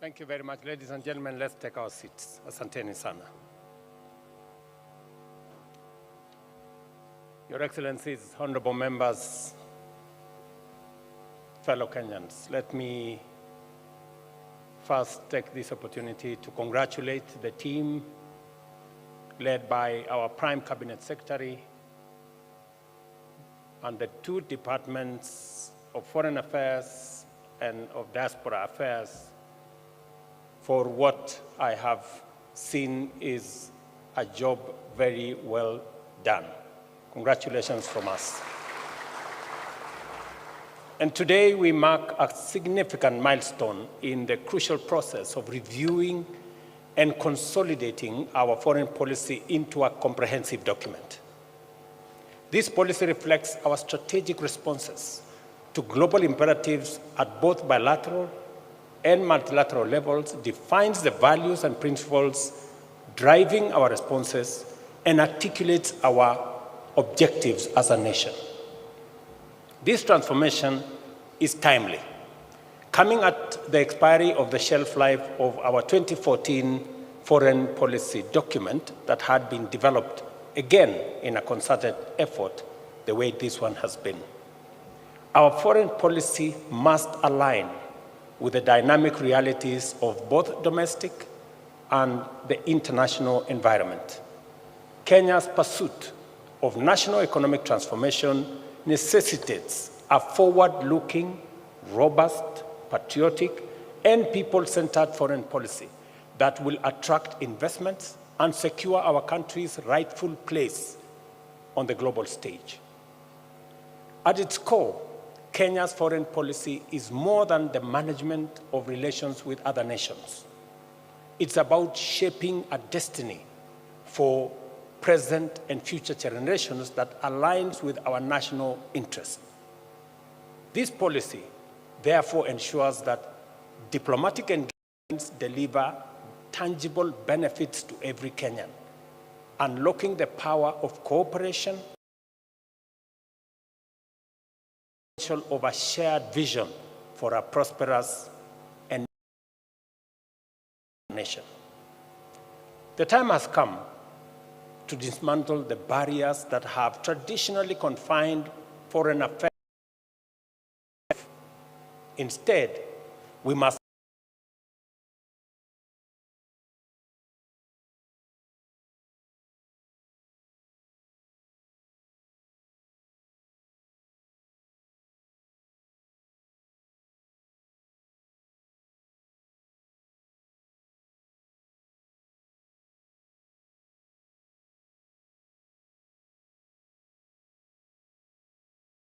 Thank you very much. Ladies and gentlemen, let's take our seats. Asanteni sana. Your Excellencies, honorable members, fellow Kenyans, let me first take this opportunity to congratulate the team led by our Prime Cabinet Secretary and the two departments of Foreign Affairs and of Diaspora Affairs for what I have seen is a job very well done. Congratulations from us. And today we mark a significant milestone in the crucial process of reviewing and consolidating our foreign policy into a comprehensive document. This policy reflects our strategic responses to global imperatives at both bilateral and multilateral levels, defines the values and principles driving our responses, and articulates our objectives as a nation. This transformation is timely, coming at the expiry of the shelf life of our 2014 foreign policy document that had been developed again in a concerted effort the way this one has been. Our foreign policy must align with the dynamic realities of both domestic and the international environment. Kenya's pursuit of national economic transformation necessitates a forward-looking, robust, patriotic, and people-centered foreign policy that will attract investments and secure our country's rightful place on the global stage. At its core, Kenya's foreign policy is more than the management of relations with other nations. It's about shaping a destiny for present and future generations that aligns with our national interests. This policy, therefore, ensures that diplomatic engagements deliver tangible benefits to every Kenyan, unlocking the power of cooperation of a shared vision for a prosperous and nation. The time has come to dismantle the barriers that have traditionally confined foreign affairs. Instead, we must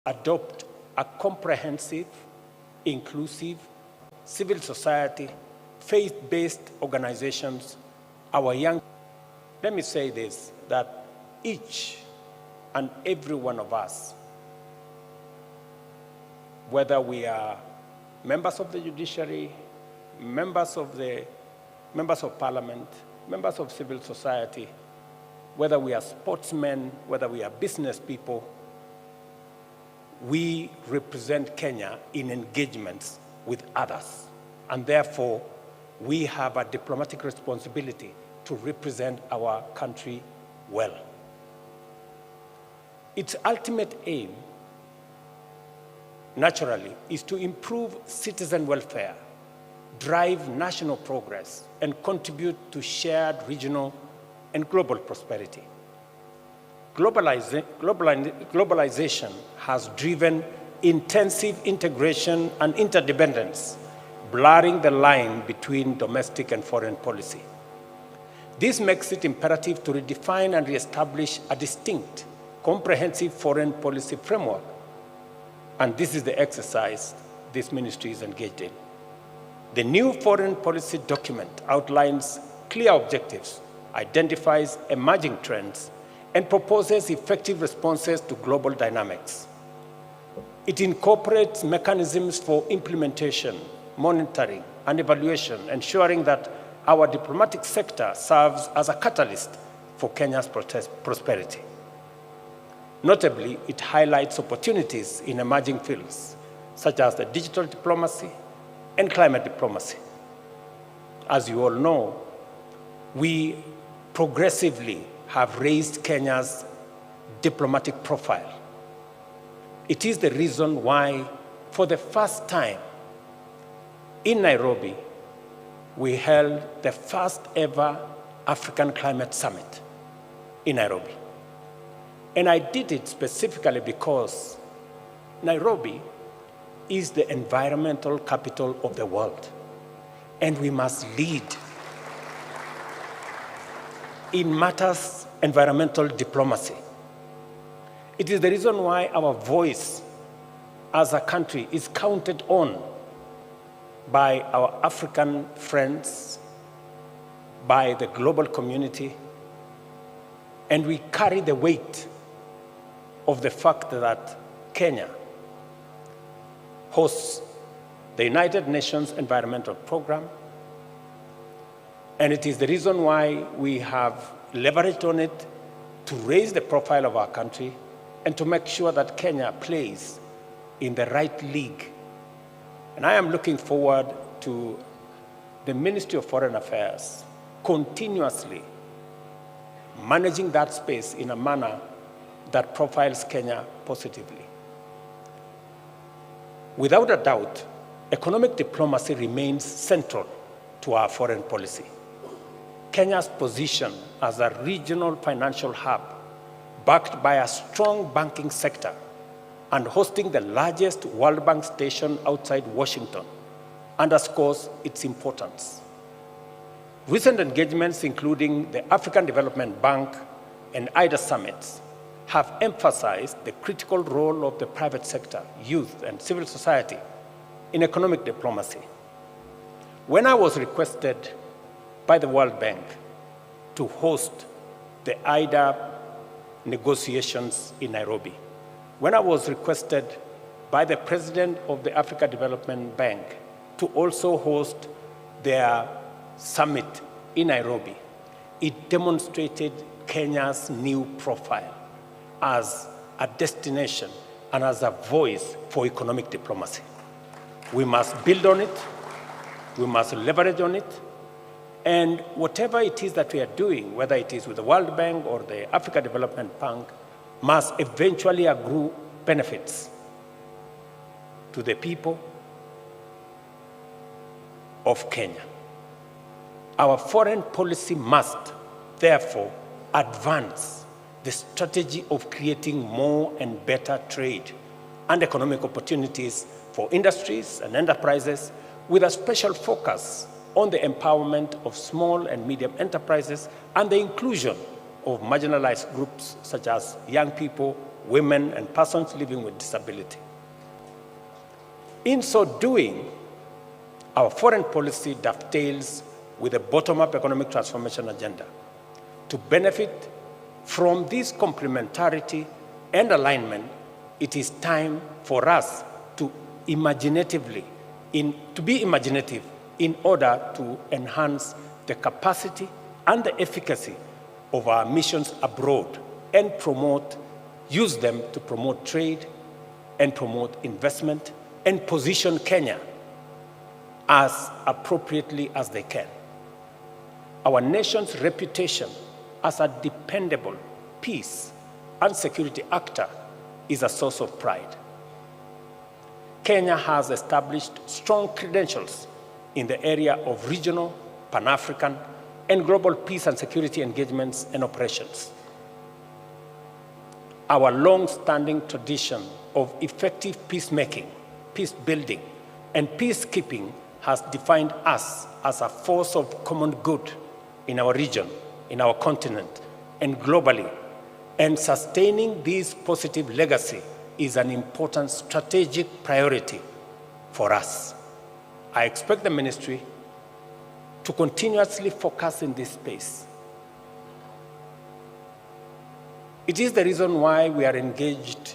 adopt a comprehensive, inclusive, civil society, faith-based organizations, let me say this, that each and every one of us, whether we are members of the judiciary, members of parliament, members of civil society, whether we are sportsmen, whether we are business people, we represent Kenya in engagements with others. And therefore, we have a diplomatic responsibility to represent our country well. Its ultimate aim, naturally, is to improve citizen welfare, drive national progress, and contribute to shared regional and global prosperity. Globalization has driven intensive integration and interdependence, blurring the line between domestic and foreign policy. This makes it imperative to redefine and reestablish a distinct, comprehensive foreign policy framework. And this is the exercise this ministry is engaged in. The new foreign policy document outlines clear objectives, identifies emerging trends, and proposes effective responses to global dynamics. It incorporates mechanisms for implementation, monitoring, and evaluation, ensuring that our diplomatic sector serves as a catalyst for Kenya's prosperity. Notably, it highlights opportunities in emerging fields, such as the digital diplomacy and climate diplomacy. as you all know, we progressively have raised Kenya's diplomatic profile. It is the reason why, for the first time in Nairobi, we held the first ever African Climate Summit in Nairobi. And I did it specifically because Nairobi is the environmental capital of the world, and we must lead in matters environmental diplomacy. It is the reason why our voice as a country is counted on by our African friends, by the global community, and we carry the weight of the fact that Kenya hosts the United Nations Environmental Program, and it is the reason why we have leveraged on it to raise the profile of our country and to make sure that Kenya plays in the right league. And I am looking forward to the Ministry of Foreign Affairs continuously managing that space in a manner that profiles Kenya positively. Without a doubt, economic diplomacy remains central to our foreign policy. Kenya's position as a regional financial hub, backed by a strong banking sector and hosting the largest World Bank station outside Washington, underscores its importance. Recent engagements, including the African Development Bank and IDA summits, have emphasized the critical role of the private sector, youth, and civil society in economic diplomacy. When I was requested by the World Bank to host the IDA negotiations in Nairobi, when I was requested by the president of the Africa Development Bank to also host their summit in Nairobi, it demonstrated Kenya's new profile as a destination and as a voice for economic diplomacy. We must build on it, we must leverage on it, and whatever it is that we are doing, whether it is with the World Bank or the Africa Development Bank, must eventually accrue benefits to the people of Kenya. Our foreign policy must, therefore, advance the strategy of creating more and better trade and economic opportunities for industries and enterprises, with a special focus on the empowerment of small and medium enterprises and the inclusion of marginalized groups such as young people, women, and persons living with disability. In so doing, our foreign policy dovetails with the bottom-up economic transformation agenda. To benefit from this complementarity and alignment, it is time for us to be imaginative in order to enhance the capacity and the efficacy of our missions abroad and use them to promote trade and promote investment and position Kenya as appropriately as they can. Our nation's reputation as a dependable peace and security actor is a source of pride. Kenya has established strong credentials in the area of regional, Pan-African, and global peace and security engagements and operations. Our long-standing tradition of effective peacemaking, peace building, and peacekeeping has defined us as a force of common good in our region, in our continent, and globally. And sustaining this positive legacy is an important strategic priority for us. I expect the ministry to continuously focus in this space. It is the reason why we are engaged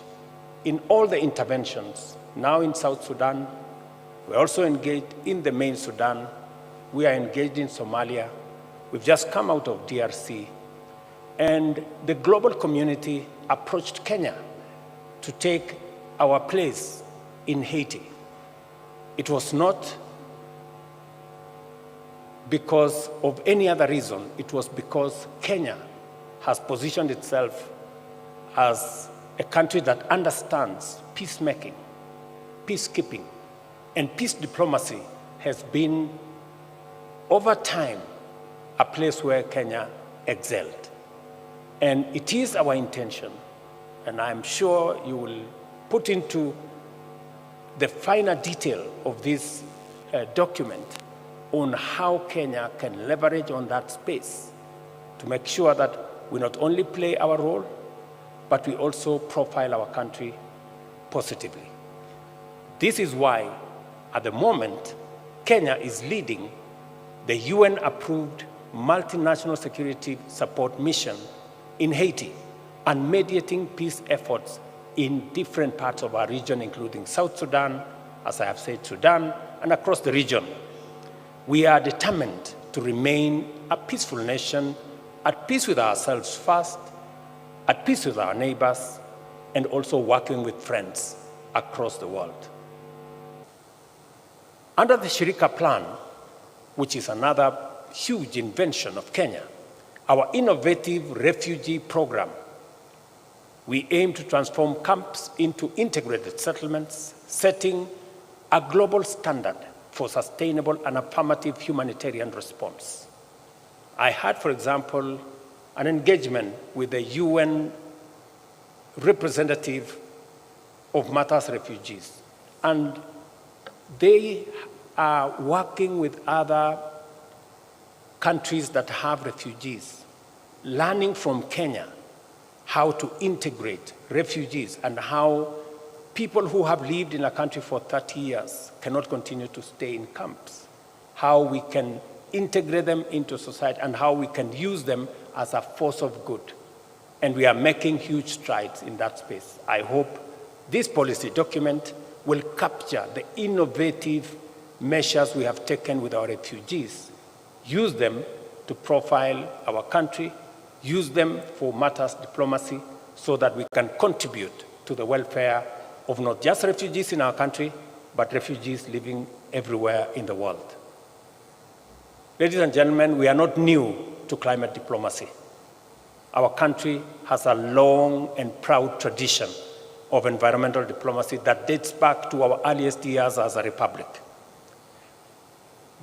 in all the interventions. Now in South Sudan, we're also engaged in the main Sudan. We are engaged in Somalia. We've just come out of DRC. And the global community approached Kenya to take our place in Haiti. It was not because of any other reason. It was because Kenya has positioned itself as a country that understands peacemaking, peacekeeping, and peace diplomacy has been, over time, a place where Kenya excelled. And it is our intention, and I'm sure you will put into the finer detail of this document on how Kenya can leverage on that space to make sure that we not only play our role, but we also profile our country positively. This is why, at the moment, Kenya is leading the UN-approved multinational security support mission in Haiti and mediating peace efforts in different parts of our region, including South Sudan, as I have said, Sudan, and across the region. We are determined to remain a peaceful nation, at peace with ourselves first, at peace with our neighbors, and also working with friends across the world. Under the Shirika Plan, which is another huge invention of Kenya, our innovative refugee program, we aim to transform camps into integrated settlements, setting a global standard for sustainable and affirmative humanitarian response. I had, for example, an engagement with the UN representative of Matters refugees, and they are working with other countries that have refugees, learning from Kenya how to integrate refugees and how people who have lived in a country for 30 years cannot continue to stay in camps, how we can integrate them into society and how we can use them as a force of good. And we are making huge strides in that space. I hope this policy document will capture the innovative measures we have taken with our refugees, use them to profile our country, use them for matters diplomacy so that we can contribute to the welfare of not just refugees in our country, but refugees living everywhere in the world. Ladies and gentlemen, we are not new to climate diplomacy. Our country has a long and proud tradition of environmental diplomacy that dates back to our earliest years as a republic.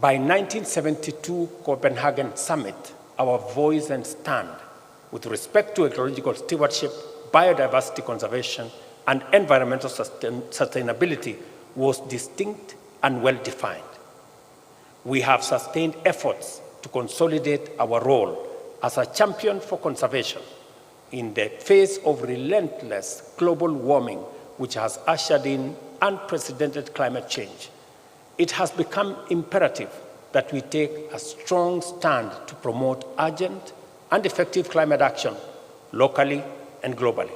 By 1972 Copenhagen Summit, our voice and stand with respect to ecological stewardship, biodiversity conservation, and environmental sustainability was distinct and well-defined. We have sustained efforts to consolidate our role as a champion for conservation in the face of relentless global warming, which has ushered in unprecedented climate change. It has become imperative that we take a strong stand to promote urgent and effective climate action locally and globally.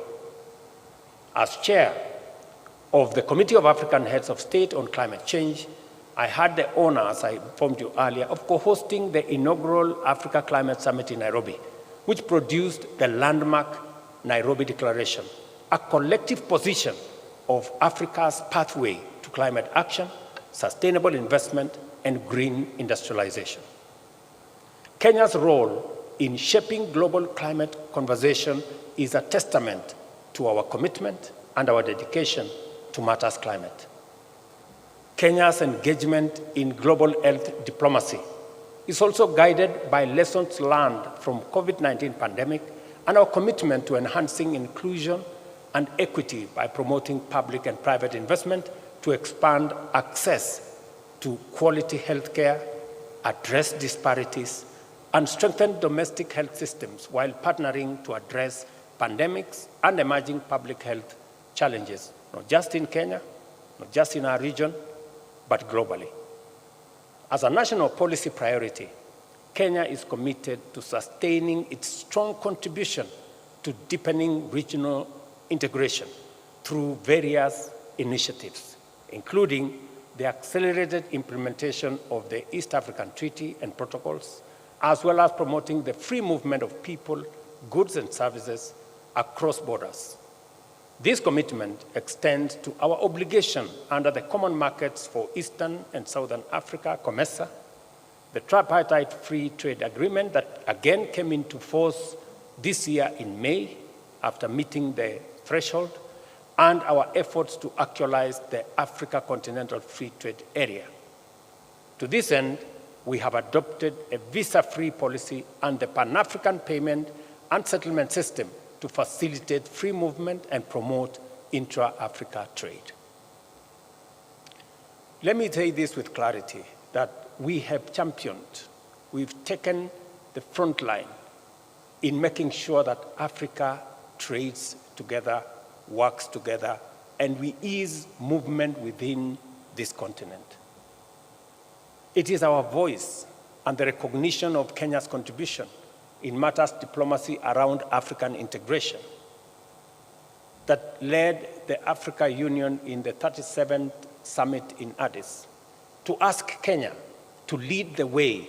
As chair of the Committee of African Heads of State on Climate Change, I had the honor, as I informed you earlier, of co-hosting the inaugural Africa Climate Summit in Nairobi, which produced the landmark Nairobi Declaration, a collective position of Africa's pathway to climate action, sustainable investment, and green industrialization. Kenya's role in shaping global climate conversation is a testament to our commitment and our dedication to matters climate. Kenya's engagement in global health diplomacy is also guided by lessons learned from COVID-19 pandemic and our commitment to enhancing inclusion and equity by promoting public and private investment to expand access to quality healthcare, address disparities, and strengthen domestic health systems while partnering to address pandemics and emerging public health challenges, not just in Kenya, not just in our region, but globally. As a national policy priority, Kenya is committed to sustaining its strong contribution to deepening regional integration through various initiatives, including the accelerated implementation of the East African Treaty and protocols, as well as promoting the free movement of people, goods, and services across borders. This commitment extends to our obligation under the Common Markets for Eastern and Southern Africa, COMESA, the tripartite free trade agreement that again came into force this year in May after meeting the threshold, and our efforts to actualize the Africa Continental Free Trade Area. To this end, we have adopted a visa-free policy and the Pan-African Payment and Settlement System to facilitate free movement and promote intra-Africa trade. Let me say this with clarity, that we have championed, we've taken the front line in making sure that Africa trades together, works together, and we ease movement within this continent. It is our voice and the recognition of Kenya's contribution in matters diplomacy around African integration that led the Africa Union in the 37th summit in Addis to ask Kenya to lead the way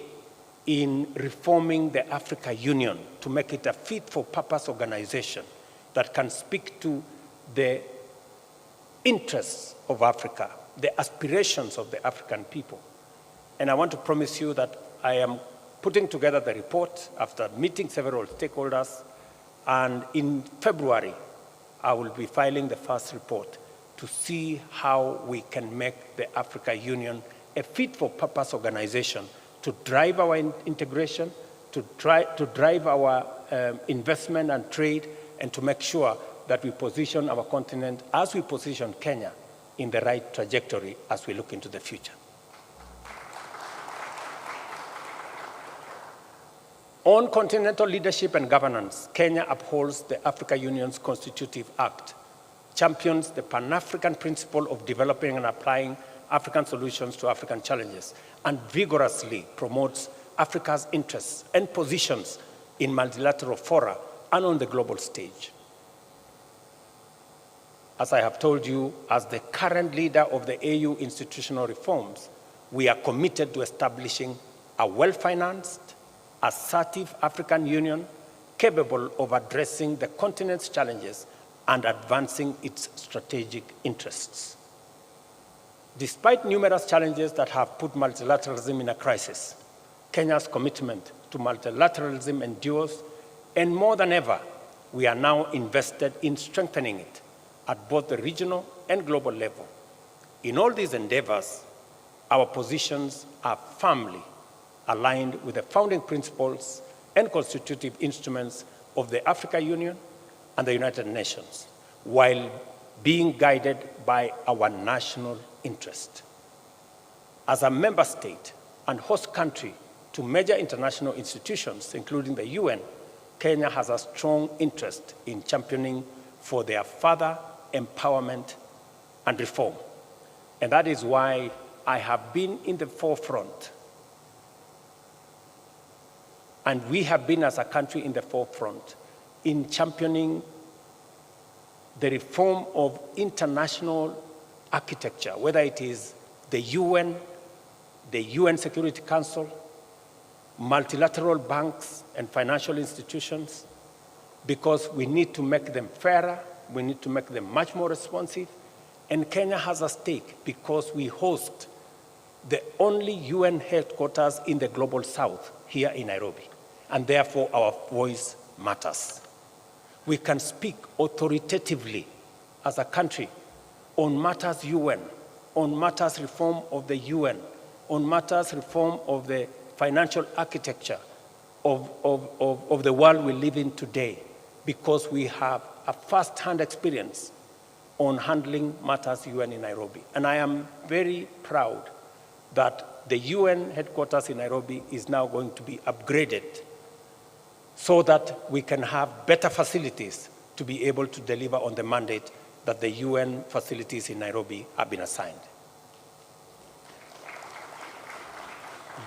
in reforming the Africa Union to make it a fit-for-purpose organization that can speak to the interests of Africa, the aspirations of the African people. And I want to promise you that I am putting together the report after meeting several stakeholders, and in February, I will be filing the first report to see how we can make the Africa Union a fit-for-purpose organization to drive our integration, to drive our investment and trade, and to make sure that we position our continent as we position Kenya in the right trajectory as we look into the future. On continental leadership and governance, Kenya upholds the Africa Union's Constitutive Act, champions the Pan-African principle of developing and applying African solutions to African challenges, and vigorously promotes Africa's interests and positions in multilateral fora and on the global stage. As I have told you, as the current leader of the AU institutional reforms, we are committed to establishing a well-financed, assertive African Union capable of addressing the continent's challenges and advancing its strategic interests. Despite numerous challenges that have put multilateralism in a crisis, Kenya's commitment to multilateralism endures, and more than ever, we are now invested in strengthening it at both the regional and global level. In all these endeavors, our positions are firmly aligned with the founding principles and constitutive instruments of the Africa Union and the United Nations, while being guided by our national interest. As a member state and host country to major international institutions, including the UN, Kenya has a strong interest in championing for their further empowerment and reform. And that is why I have been in the forefront, and we have been as a country in the forefront in championing the reform of international architecture, whether it is the UN Security Council, multilateral banks and financial institutions, because we need to make them fairer, we need to make them much more responsive, and Kenya has a stake because we host the only UN headquarters in the Global South here in Nairobi, and therefore our voice matters. We can speak authoritatively as a country on matters UN, on matters reform of the UN, on matters reform of the financial architecture of the world we live in today, because we have a first-hand experience on handling matters UN in Nairobi. And I am very proud that the UN headquarters in Nairobi is now going to be upgraded so that we can have better facilities to be able to deliver on the mandate that the UN facilities in Nairobi have been assigned.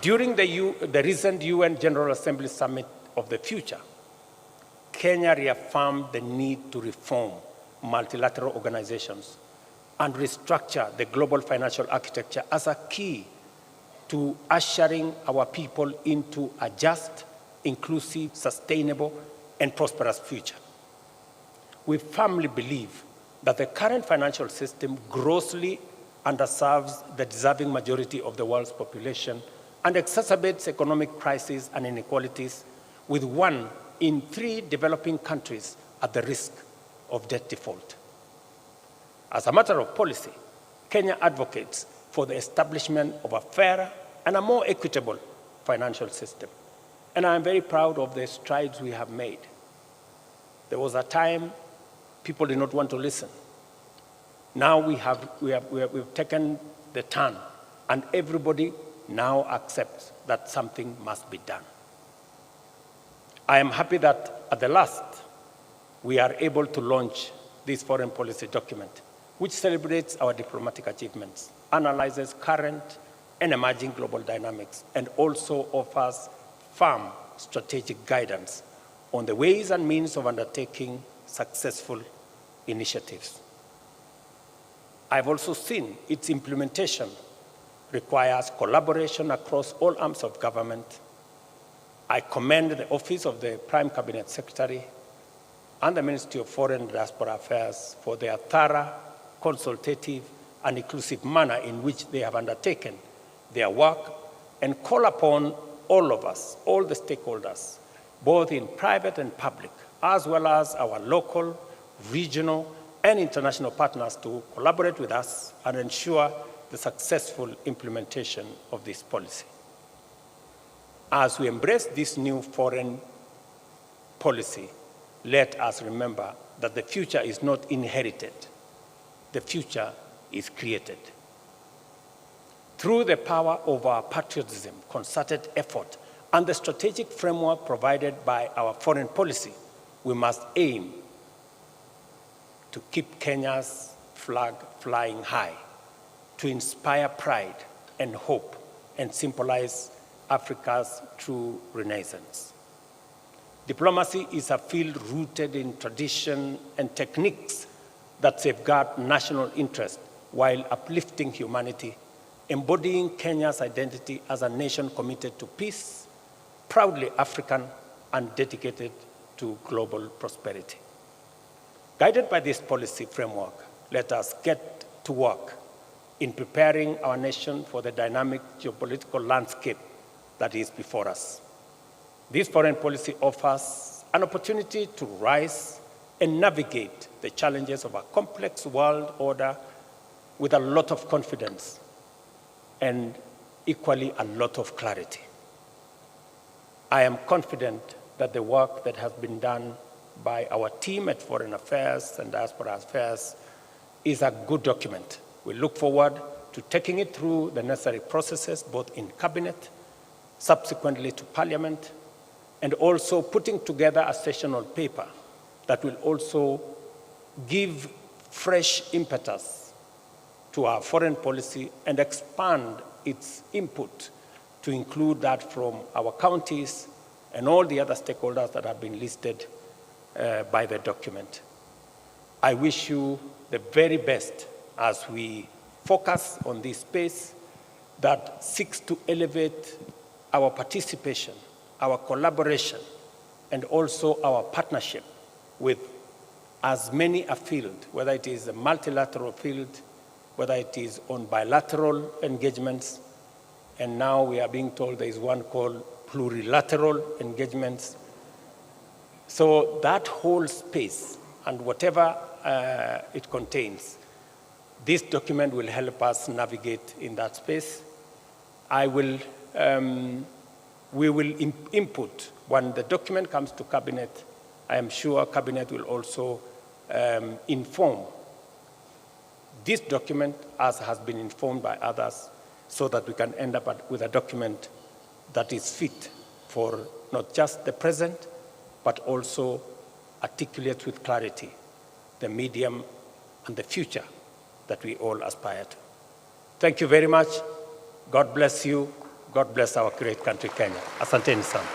During the recent UN General Assembly Summit of the Future, Kenya reaffirmed the need to reform multilateral organizations and restructure the global financial architecture as a key to ushering our people into a just, inclusive, sustainable, and prosperous future. We firmly believe that the current financial system grossly underserves the deserving majority of the world's population and exacerbates economic crises and inequalities, with 1 in 3 developing countries at the risk of debt default. As a matter of policy, Kenya advocates for the establishment of a fairer and a more equitable financial system. And I am very proud of the strides we have made. There was a time people did not want to listen. Now we've taken the turn, and everybody now accepts that something must be done. I am happy that at the last, we are able to launch this foreign policy document, which celebrates our diplomatic achievements, analyzes current and emerging global dynamics, and also offers firm strategic guidance on the ways and means of undertaking successful initiatives. I've also seen its implementation requires collaboration across all arms of government. I commend the Office of the Prime Cabinet Secretary and the Ministry of Foreign and Diaspora Affairs for their thorough, consultative, and inclusive manner in which they have undertaken their work, and call upon all of us, all the stakeholders, both in private and public, as well as our local, regional, and international partners to collaborate with us and ensure the successful implementation of this policy. As we embrace this new foreign policy, let us remember that the future is not inherited. The future is created. Through the power of our patriotism, concerted effort, and the strategic framework provided by our foreign policy, we must aim to keep Kenya's flag flying high, to inspire pride and hope, and symbolize Africa's true renaissance. Diplomacy is a field rooted in tradition and techniques that safeguard national interest while uplifting humanity, embodying Kenya's identity as a nation committed to peace, proudly African, and dedicated to global prosperity. Guided by this policy framework, let us get to work in preparing our nation for the dynamic geopolitical landscape that is before us. This foreign policy offers an opportunity to rise and navigate the challenges of a complex world order with a lot of confidence and equally a lot of clarity. I am confident that the work that has been done by our team at Foreign Affairs and Diaspora Affairs is a good document. We look forward to taking it through the necessary processes, both in Cabinet, subsequently to Parliament, and also putting together a sessional paper that will also give fresh impetus to our foreign policy and expand its input to include that from our counties and all the other stakeholders that have been listed by the document. I wish you the very best as we focus on this space that seeks to elevate our participation, our collaboration, and also our partnership with as many a field, whether it is a multilateral field, whether it is on bilateral engagements, and now we are being told there is one called plurilateral engagements. So that whole space and whatever it contains, this document will help us navigate in that space. We will input when the document comes to Cabinet. I am sure Cabinet will also inform this document as has been informed by others, so that we can end up with a document that is fit for not just the present, but also articulates with clarity the medium and the future that we all aspire to. Thank you very much. God bless you. God bless our great country, Kenya. Asanteni sana.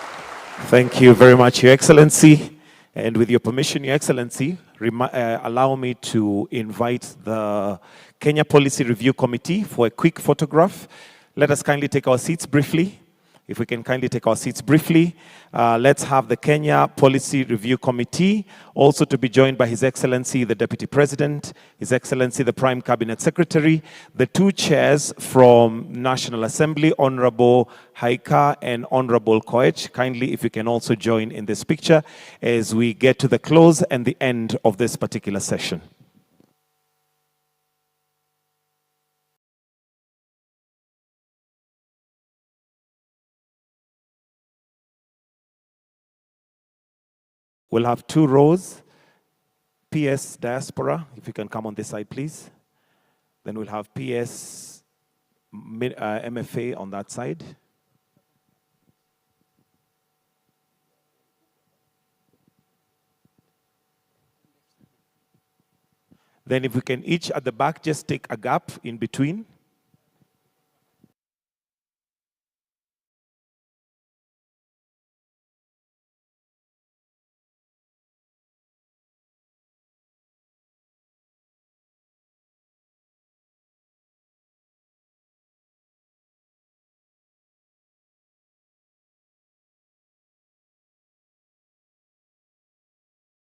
Thank you very much, Your Excellency. And with your permission, Your Excellency, allow me to invite the Kenya Policy Review Committee for a quick photograph. Let us kindly take our seats briefly. If we can kindly take our seats briefly, let's have the Kenya Policy Review Committee, also to be joined by His Excellency the Deputy President, His Excellency the Prime Cabinet Secretary, the two chairs from National Assembly, Honorable Haika and Honorable Koech. Kindly, if you can also join in this picture as we get to the close and the end of this particular session. We'll have two rows. PS Diaspora, if you can come on this side, please. Then we'll have PS MFA on that side. Then if we can each at the back just take a gap in between.